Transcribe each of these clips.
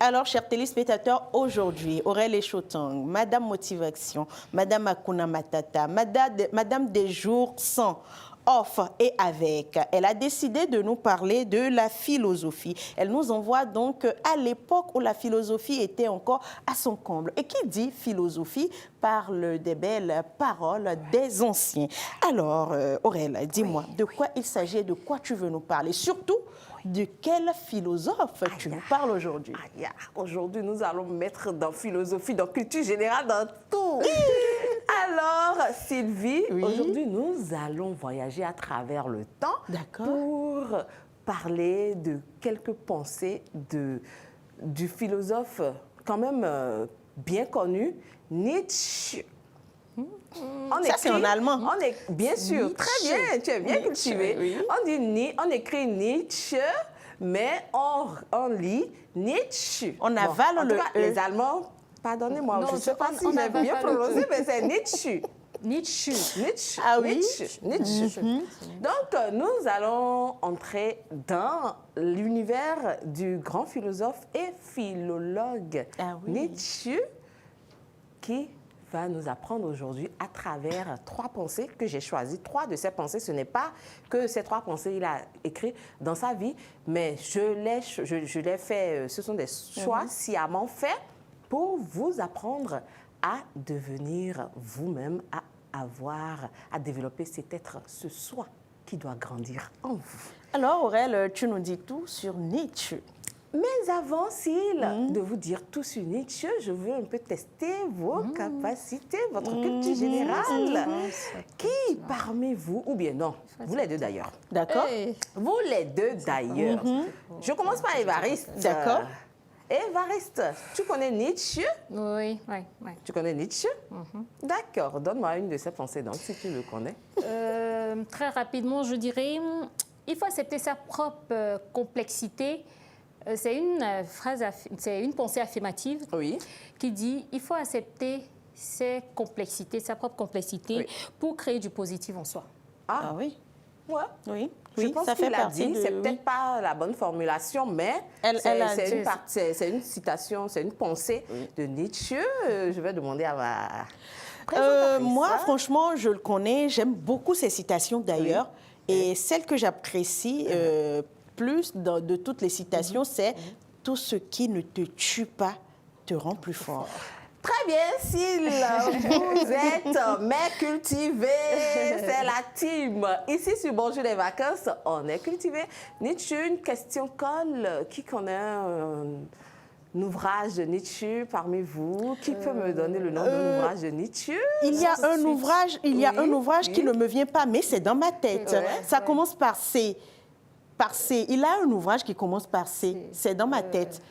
Alors, chers téléspectateurs, aujourd'hui, Aurélie Echotong, Madame Motivation, Madame Akuna Matata, Madame des jours sans, off et avec. Elle a décidé de nous parler de la philosophie. Elle nous envoie donc à l'époque où la philosophie était encore à son comble. Et qui dit philosophie parle des belles paroles des anciens. Alors, Aurélie, dis-moi, de quoi il s'agit et de quoi tu veux nous parler? Surtout, de quel philosophe tu nous parles aujourd'hui? Aujourd'hui, nous allons mettre dans philosophie, dans culture générale, dans tout. Alors, Sylvie, aujourd'hui, nous allons voyager à travers le temps pour parler de quelques pensées du philosophe quand même bien connu, Nietzsche. Ça, c'est en allemand. Bien sûr, Nietzsche. très bien, tu es bien cultivé. Oui. On écrit Nietzsche, mais on lit Nietzsche. On avale le E. Les Allemands, pardonnez-moi, je ne sais pas si j'ai bien prononcé, mais c'est Nietzsche. Nietzsche. Nietzsche. Ah oui? Nietzsche. Donc, nous allons entrer dans l'univers du grand philosophe et philologue Nietzsche, qui va nous apprendre aujourd'hui à travers 3 pensées que j'ai choisies. 3 de ces pensées, ce n'est pas que ces 3 pensées il a écrit dans sa vie, mais je l'ai fait, ce sont des choix sciemment faits pour vous apprendre à devenir vous-même, à développer cet être, ce soi qui doit grandir en vous. Alors, Aurélie, tu nous dis tout sur Nietzsche. Mais avant, Syl, de vous dire tout sur Nietzsche, je veux un peu tester vos capacités, votre culture générale. Qui parmi vous, ou bien non, vous les deux d'ailleurs. D'accord. Vous les deux d'ailleurs. Je commence par Évariste. D'accord. Évariste, tu connais Nietzsche? Oui. Tu connais Nietzsche? D'accord, donne-moi une de ses pensées donc, si tu le connais. Très rapidement, je dirais, il faut accepter sa propre complexité. C'est une pensée affirmative qui dit il faut accepter ses complexités, sa propre complexité pour créer du positif en soi. Ah oui? Ouais. Oui. Je pense ça fait partie dit, c'est peut-être pas la bonne formulation, mais c'est une citation, c'est une pensée de Nietzsche. Je vais demander à ma présentatrice. Moi, franchement, je le connais. J'aime beaucoup ces citations d'ailleurs. Et celle que j'apprécie plus de toutes les citations, c'est « Tout ce qui ne te tue pas te rend plus fort ». Très bien, Syl, vous êtes mais cultivés, c'est la team. Ici sur Bonjour les vacances, on est cultivés. Nietzsche, une question colle. Qui connaît un ouvrage de Nietzsche parmi vous? Qui peut me donner le nom d'un ouvrage de Nietzsche? Il y a un ouvrage qui ne me vient pas, mais c'est dans ma tête. Ça commence par C. Il a un ouvrage qui commence par C. C'est dans ma tête.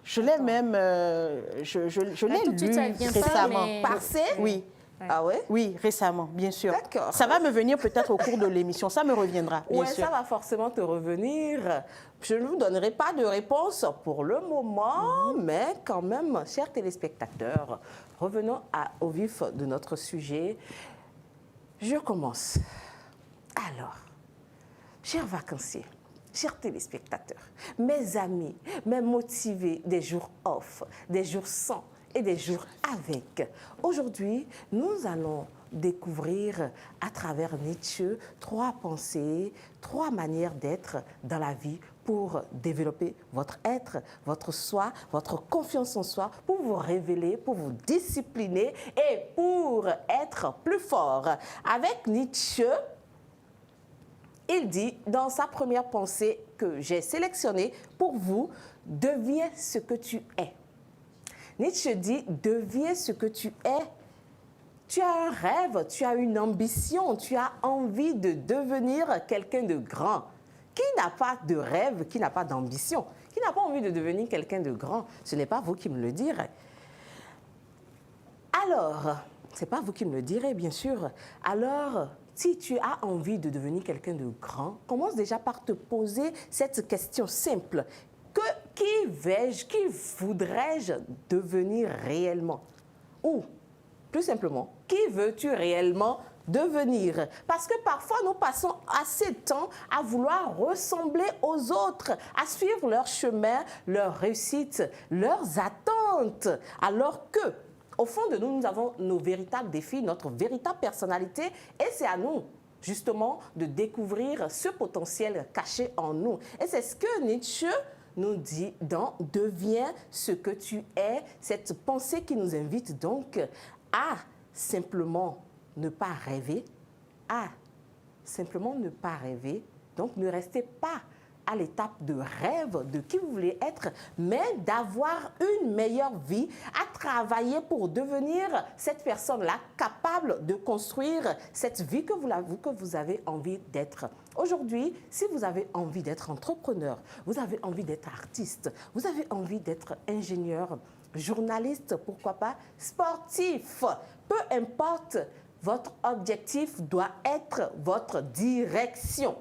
Je l'ai même, je l'ai lu récemment. Par C? Oui. Ah ouais? Oui, récemment, bien sûr. D'accord. Ça va me venir peut-être au cours de l'émission, ça me reviendra, bien sûr. Ça va forcément te revenir. Je ne vous donnerai pas de réponse pour le moment, mais quand même, chers téléspectateurs, revenons au vif de notre sujet. Je commence. Alors, chers vacanciers, chers téléspectateurs, mes amis, mes motivés des jours off, des jours sans et des jours avec. Aujourd'hui, nous allons découvrir à travers Nietzsche 3 pensées, 3 manières d'être dans la vie pour développer votre être, votre soi, votre confiance en soi, pour vous révéler, pour vous discipliner et pour être plus fort. Avec Nietzsche, il dit dans sa première pensée que j'ai sélectionnée pour vous, deviens ce que tu es. Nietzsche dit, deviens ce que tu es. Tu as un rêve, tu as une ambition, tu as envie de devenir quelqu'un de grand. Qui n'a pas de rêve, qui n'a pas d'ambition, qui n'a pas envie de devenir quelqu'un de grand? Ce n'est pas vous qui me le direz. Alors, ce n'est pas vous qui me le direz, bien sûr. Alors, si tu as envie de devenir quelqu'un de grand, commence déjà par te poser cette question simple. Qui voudrais-je devenir réellement? Ou, plus simplement, qui veux-tu réellement devenir. Parce que parfois, nous passons assez de temps à vouloir ressembler aux autres, à suivre leur chemin, leur réussite, leurs attentes. Alors que, au fond de nous, nous avons nos véritables défis, notre véritable personnalité, et c'est à nous, justement, de découvrir ce potentiel caché en nous. Et c'est ce que Nietzsche nous dit dans « Deviens ce que tu es », cette pensée qui nous invite donc à simplement ne pas rêver, donc ne restez pas à l'étape de rêve de qui vous voulez être, mais d'avoir une meilleure vie, à travailler pour devenir cette personne-là capable de construire cette vie que vous avez envie d'être. Aujourd'hui, si vous avez envie d'être entrepreneur, vous avez envie d'être artiste, vous avez envie d'être ingénieur, journaliste, pourquoi pas, sportif, peu importe, votre objectif doit être votre direction.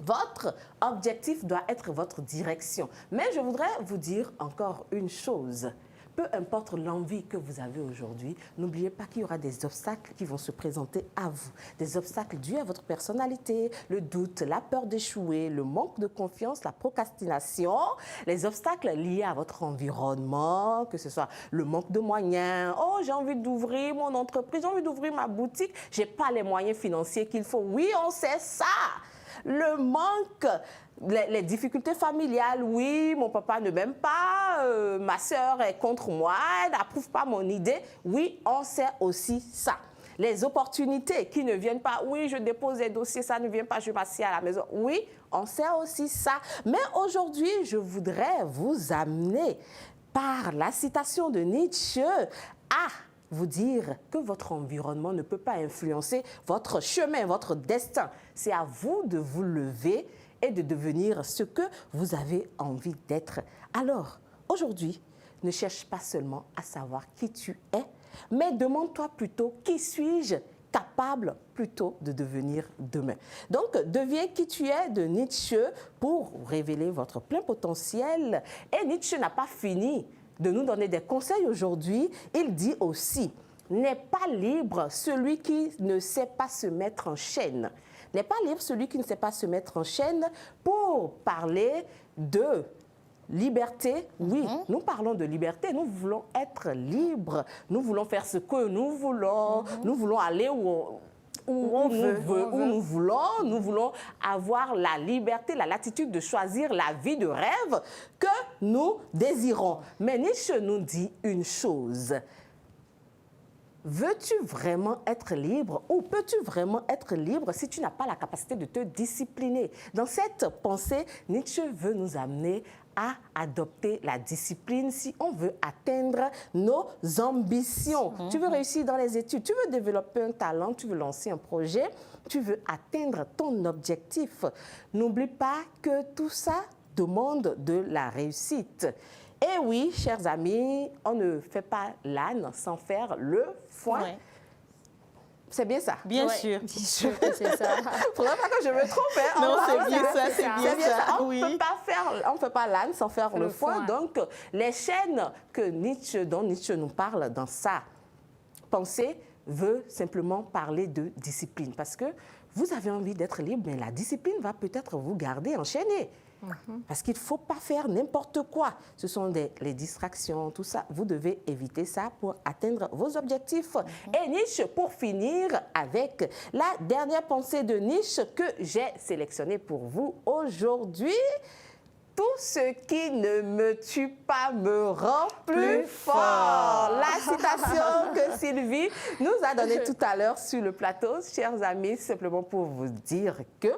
Votre objectif doit être votre direction. Mais je voudrais vous dire encore une chose. Peu importe l'envie que vous avez aujourd'hui, n'oubliez pas qu'il y aura des obstacles qui vont se présenter à vous. Des obstacles dus à votre personnalité, le doute, la peur d'échouer, le manque de confiance, la procrastination, les obstacles liés à votre environnement, que ce soit le manque de moyens. Oh, j'ai envie d'ouvrir mon entreprise, j'ai envie d'ouvrir ma boutique, je n'ai pas les moyens financiers qu'il faut. Oui, on sait ça. Le manque, les difficultés familiales, oui, mon papa ne m'aime pas, ma sœur est contre moi, elle n'approuve pas mon idée. Oui, on sait aussi ça. Les opportunités qui ne viennent pas, oui, je dépose des dossiers, ça ne vient pas, je m'assieds à la maison. Oui, on sait aussi ça. Mais aujourd'hui, je voudrais vous amener par la citation de Nietzsche à vous dire que votre environnement ne peut pas influencer votre chemin, votre destin. C'est à vous de vous lever et de devenir ce que vous avez envie d'être. Alors, aujourd'hui, ne cherche pas seulement à savoir qui tu es, mais demande-toi plutôt qui suis-je capable plutôt de devenir demain. Donc, deviens qui tu es de Nietzsche pour révéler votre plein potentiel. Et Nietzsche n'a pas fini de nous donner des conseils aujourd'hui. Il dit aussi, n'est pas libre celui qui ne sait pas se mettre en chaîne. N'est pas libre celui qui ne sait pas se mettre en chaîne. Pour parler de liberté, oui, nous parlons de liberté, nous voulons être libres, nous voulons faire ce que nous voulons, nous voulons aller où nous voulons avoir la liberté, la latitude de choisir la vie de rêve que nous désirons. Mais Nietzsche nous dit une chose. Veux-tu vraiment être libre ou peux-tu vraiment être libre si tu n'as pas la capacité de te discipliner? Dans cette pensée, Nietzsche veut nous amener à adopter la discipline si on veut atteindre nos ambitions. Tu veux réussir dans les études, tu veux développer un talent, tu veux lancer un projet, tu veux atteindre ton objectif. N'oublie pas que tout ça demande de la réussite. Et oui, chers amis, on ne fait pas l'âne sans faire le foin. Ouais. C'est bien ça? Bien sûr. Bien sûr que c'est ça. Il ne faudrait pas que je me trompe. Hein? Non, c'est bien ça, c'est bien ça. On ne peut pas l'âne sans faire le foin. Donc, les chaînes dont Nietzsche nous parle dans sa pensée veut simplement parler de discipline. Parce que vous avez envie d'être libre, mais la discipline va peut-être vous garder enchaîné. Parce qu'il ne faut pas faire n'importe quoi. Ce sont les distractions, tout ça. Vous devez éviter ça pour atteindre vos objectifs. Et Nietzsche, pour finir avec la dernière pensée de Nietzsche que j'ai sélectionnée pour vous aujourd'hui. Tout ce qui ne me tue pas me rend plus fort. La citation que Sylvie nous a donnée tout à l'heure sur le plateau, chers amis, simplement pour vous dire qu'il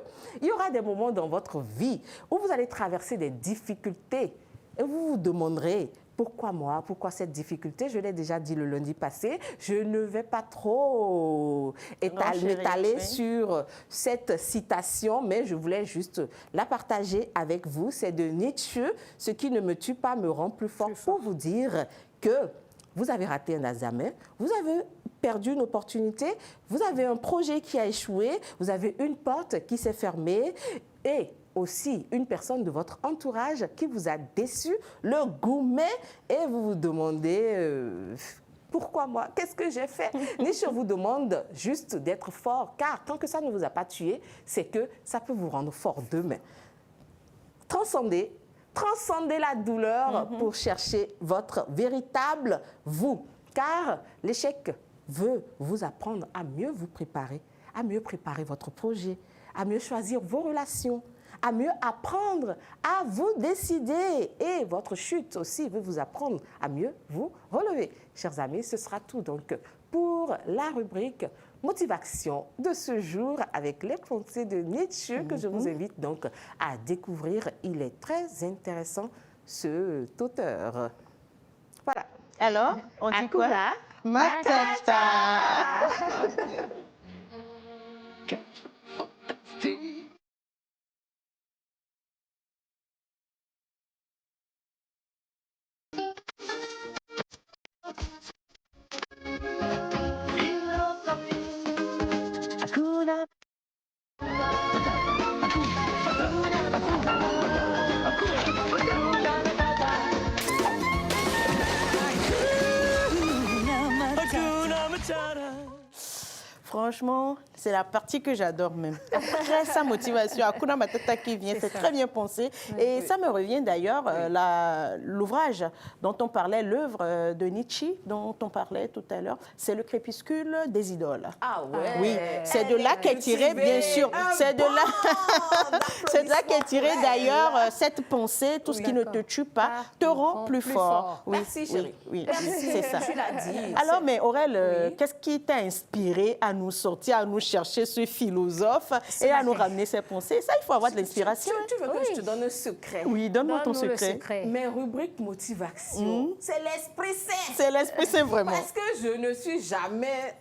y aura des moments dans votre vie où vous allez traverser des difficultés et vous vous demanderez pourquoi moi, pourquoi cette difficulté? Je l'ai déjà dit le lundi passé, je ne vais pas trop m'étaler sur cette citation, mais je voulais juste la partager avec vous. C'est de Nietzsche, « Ce qui ne me tue pas me rend plus fort » pour vous dire que vous avez raté un examen, vous avez perdu une opportunité, vous avez un projet qui a échoué, vous avez une porte qui s'est fermée et aussi une personne de votre entourage qui vous a déçu, le gourmet, et vous vous demandez Pourquoi moi? Qu'est-ce que j'ai fait? Nietzsche vous demande juste d'être fort, car tant que ça ne vous a pas tué, c'est que ça peut vous rendre fort demain. Transcendez la douleur pour chercher votre véritable vous, car l'échec veut vous apprendre à mieux vous préparer, à mieux préparer votre projet, à mieux choisir vos relations, à mieux apprendre à vous décider. Et votre chute aussi veut vous apprendre à mieux vous relever. Chers amis, ce sera tout donc pour la rubrique Motivation de ce jour avec les pensées de Nietzsche que je vous invite donc à découvrir. Il est très intéressant, cet auteur. Voilà. Alors, on dit quoi? Matata. Franchement, c'est la partie que j'adore même. Après sa motivation, Hakuna Matata qui vient, c'est très bien pensé. Et ça me revient d'ailleurs, l'ouvrage dont on parlait, l'œuvre de Nietzsche dont on parlait tout à l'heure, c'est Le crépuscule des idoles. Ah ouais. Oui, c'est de là qu'est tirée, bien sûr. C'est de là qu'est tirée d'ailleurs cette pensée, tout ce qui ne te tue pas te rend plus fort. Oui, merci chérie. Oui, c'est ça. Tu l'as dit. Alors, mais Aurèle, qu'est-ce qui t'a inspiré à nous sortir, à nous chercher ce philosophe et à nous ramener ses pensées? Ça, il faut avoir de l'inspiration. Tu veux que je te donne un secret? Oui, donne-moi ton secret. Mes rubriques motivation, c'est l'Esprit Saint. C'est l'Esprit Saint, vraiment. Parce que je ne sais jamais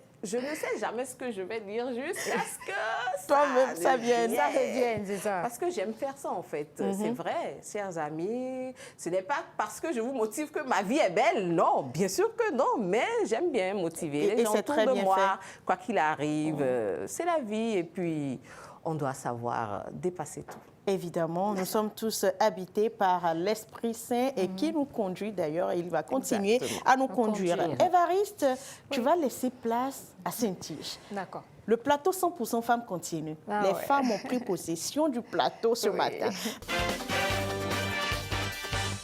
ce que je vais dire jusqu'à ce que toi-même ça vienne. Ça revienne, c'est ça. Parce que j'aime faire ça, en fait. C'est vrai, chers amis. Ce n'est pas parce que je vous motive que ma vie est belle. Non, bien sûr que non. Mais j'aime bien motiver les gens autour de moi. Quoi qu'il arrive, c'est la vie. Et puis, on doit savoir dépasser tout. Évidemment, nous sommes tous habités par l'Esprit Saint et qui nous conduit d'ailleurs, il va continuer à nous conduire. Évariste, tu vas laisser place à Saint-Tige. D'accord. Le plateau 100% femmes continue. Les femmes ont pris possession du plateau ce matin.